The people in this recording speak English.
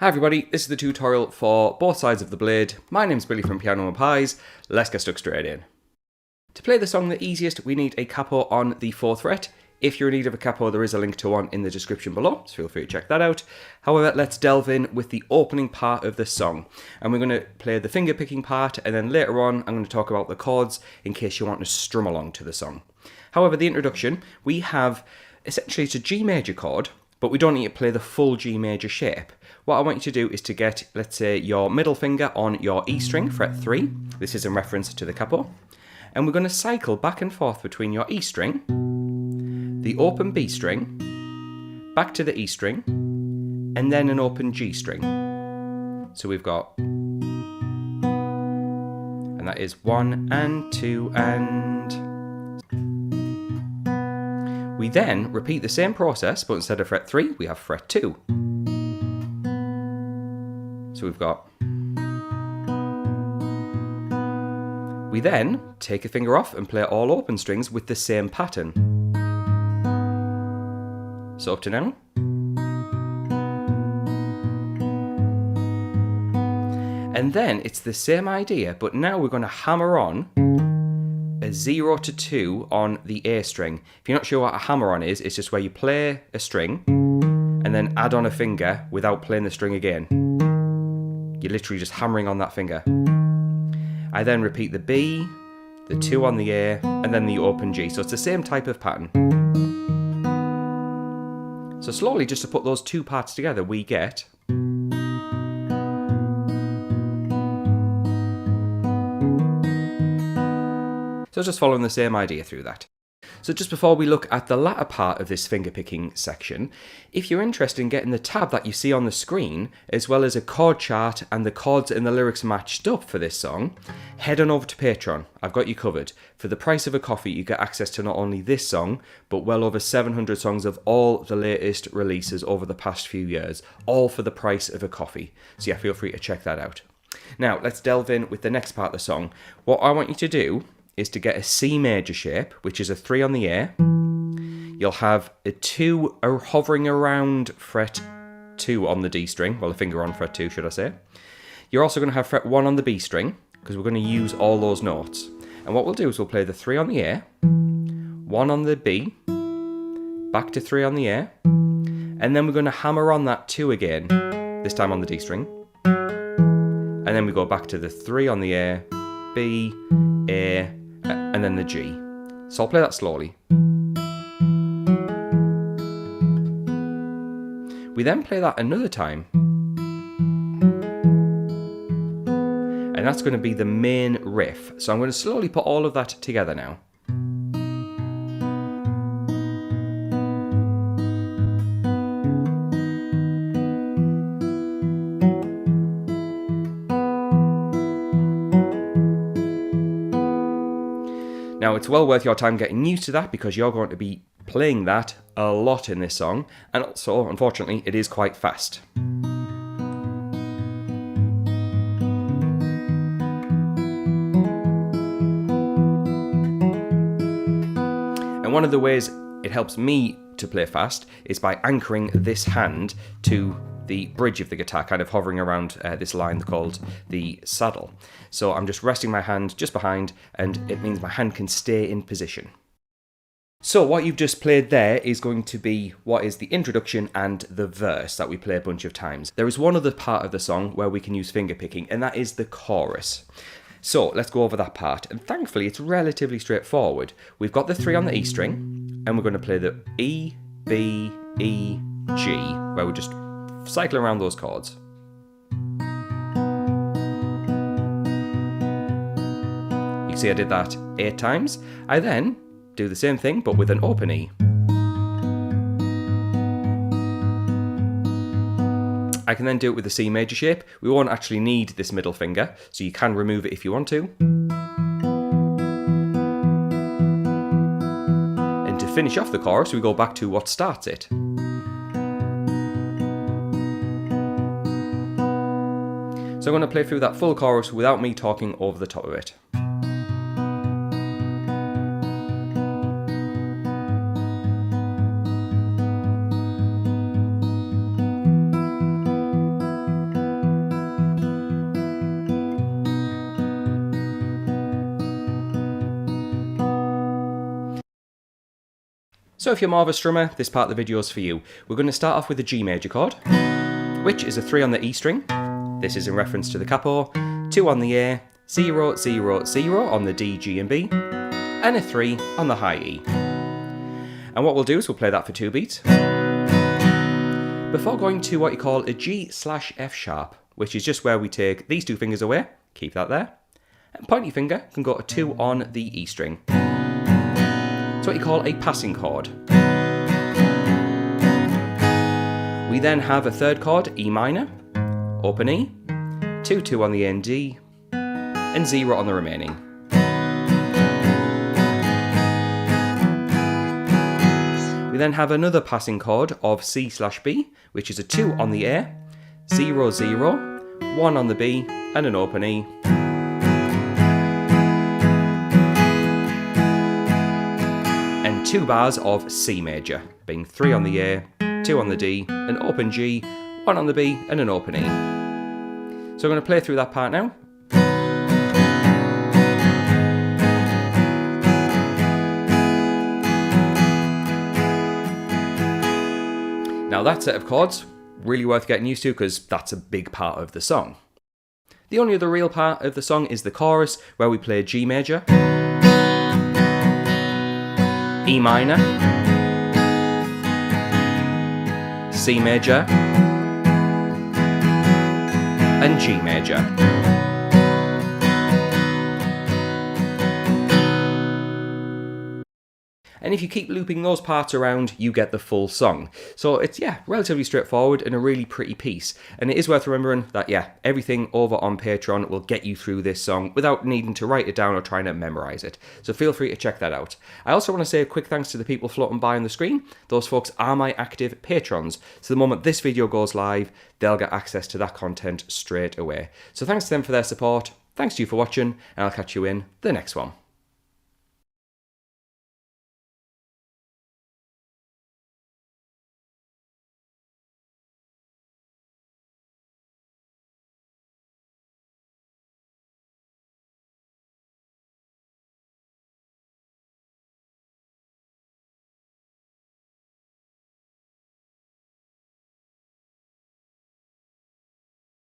everybody, this is the tutorial for both sides of the blade. My name's Billy from Piano and Pies. Let's get stuck straight in. To play the song the easiest, we need a capo on the 4th fret. If you're in need of a capo, there is a link to one in the description below, so feel free to check that out. However, let's delve in with the opening part of the song. And we're going to play the finger picking part, and then later on I'm going to talk about the chords in case you want to strum along to the song. However, the introduction, we have essentially it's a G major chord, but we don't need to play the full G major shape. What I want you to do is to get, let's say, your middle finger on your E string, fret 3. This is in reference to the capo. And we're going to cycle back and forth between your E string, the open B string, back to the E string, and then an open G string. So we've got, and that is 1 and 2 and... We then repeat the same process, but instead of fret 3, we have fret 2. So we've got... We then take a finger off and play all open strings with the same pattern. So up to now. And then it's the same idea, but now we're going to hammer on a 0 to 2 on the A string. If you're not sure what a hammer on is, it's just where you play a string and then add on a finger without playing the string again. You're literally just hammering on that finger. I then repeat the B, the 2 on the A, and then the open G. So it's the same type of pattern. So slowly, just to put those two parts together, we get... So just following the same idea through that. So just before we look at the latter part of this fingerpicking section, if you're interested in getting the tab that you see on the screen, as well as a chord chart and the chords and the lyrics matched up for this song, head on over to Patreon. I've got you covered. For the price of a coffee, you get access to not only this song, but well over 700 songs of all the latest releases over the past few years, all for the price of a coffee. So yeah, feel free to check that out. Now, let's delve in with the next part of the song. What I want you to do is to get a C major shape, which is a 3 on the A. You'll have a 2 hovering around fret 2 on the D string, well, a finger on fret 2, should I say. You're also going to have fret 1 on the B string, because we're going to use all those notes. And what we'll do is we'll play the 3 on the A, 1 on the B, back to 3 on the A, and then we're going to hammer on that 2 again, this time on the D string. And then we go back to the 3 on the A, B, A, and then the G. So I'll play that slowly. We then play that another time. And that's going to be the main riff. So I'm going to slowly put all of that together now. Now, it's well worth your time getting used to that because you're going to be playing that a lot in this song, and also, unfortunately, it is quite fast. And one of the ways it helps me to play fast is by anchoring this hand to the bridge of the guitar, kind of hovering around this line called the saddle. So I'm just resting my hand just behind, and it means my hand can stay in position. So what you've just played there is going to be what is the introduction and the verse that we play a bunch of times. There is one other part of the song where we can use finger picking, and that is the chorus. So let's go over that part, and thankfully it's relatively straightforward. We've got the 3 on the E string, and we're going to play the E, B, E, G, where we're just cycling around those chords. You can see I did that 8 times. I then do the same thing but with an open E. I can then do it with the C major shape. We won't actually need this middle finger, so you can remove it if you want to. And to finish off the chorus, we go back to what starts it. So I'm going to play through that full chorus without me talking over the top of it. So if you're more of a strummer, this part of the video is for you. We're going to start off with the G major chord, which is a 3 on the E string. This is in reference to the capo, 2 on the A, 0, 0, 0 on the D, G and B, and a 3 on the high E. And what we'll do is we'll play that for 2 beats, before going to what you call a G/F sharp, which is just where we take these 2 fingers away, keep that there, and pointy finger can go to 2 on the E string. It's what you call a passing chord. We then have a third chord, E minor, open E, 2, 2 on the A and D, and 0 on the remaining. We then have another passing chord of C/B, which is a 2 on the A, 0, 0, 1 on the B, and an open E. And 2 bars of C major, being 3 on the A, 2 on the D, an open G, 1 on the B, and an open E. So I'm going to play through that part now. Now that set of chords, really worth getting used to because that's a big part of the song. The only other real part of the song is the chorus, where we play G major, E minor, C major, and G major. And if you keep looping those parts around, you get the full song. So it's, relatively straightforward and a really pretty piece. And it is worth remembering that, everything over on Patreon will get you through this song without needing to write it down or trying to memorize it. So feel free to check that out. I also want to say a quick thanks to the people floating by on the screen. Those folks are my active patrons. So the moment this video goes live, they'll get access to that content straight away. So thanks to them for their support. Thanks to you for watching, and I'll catch you in the next one.